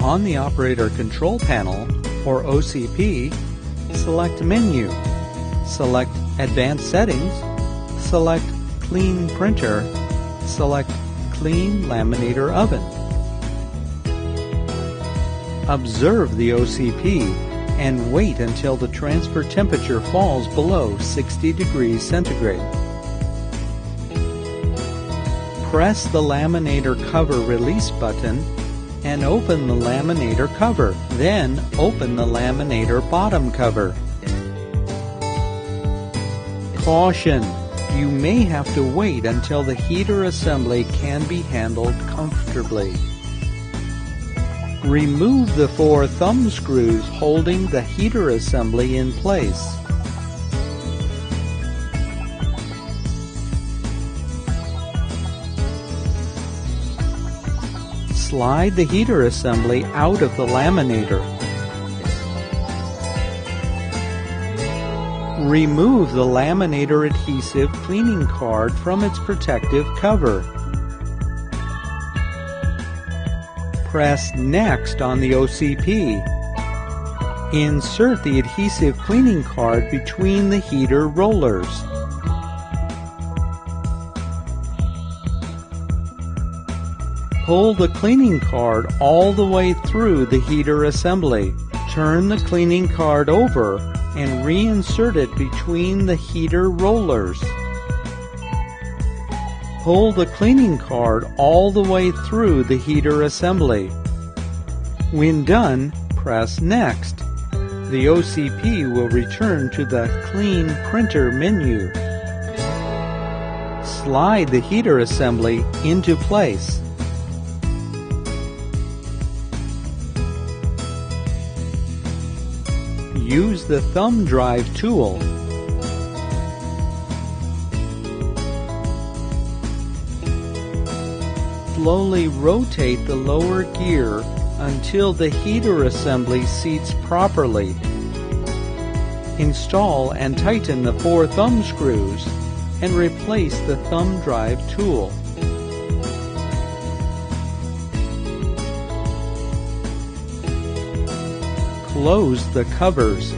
On the Operator Control Panel, or OCP, select Menu, select Advanced Settings, select Clean Printer, select Clean Laminator Oven. Observe the OCP and wait until the transfer temperature falls below 60 degrees centigrade. Press the Laminator cover release button and open the Laminator cover. Then open the Laminator bottom cover. Caution! You may have to wait until the heater assembly can be handled comfortably. Remove the 4 thumb screws holding the heater assembly in place. Slide the heater assembly out of the laminator. Remove the laminator adhesive cleaning card from its protective cover. Press Next on the OCP. Insert the adhesive cleaning card between the heater rollers. Pull the cleaning card all the way through the heater assembly. Turn the cleaning card over and reinsert it between the heater rollers. Pull the cleaning card all the way through the heater assembly. When done, press Next. The OCP will return to the Clean Printer menu. Slide the heater assembly into place. Use the thumb drive tool. Slowly rotate the lower gear until the heater assembly seats properly. Install and tighten the 4 thumb screws and replace the thumb drive tool. Close the covers.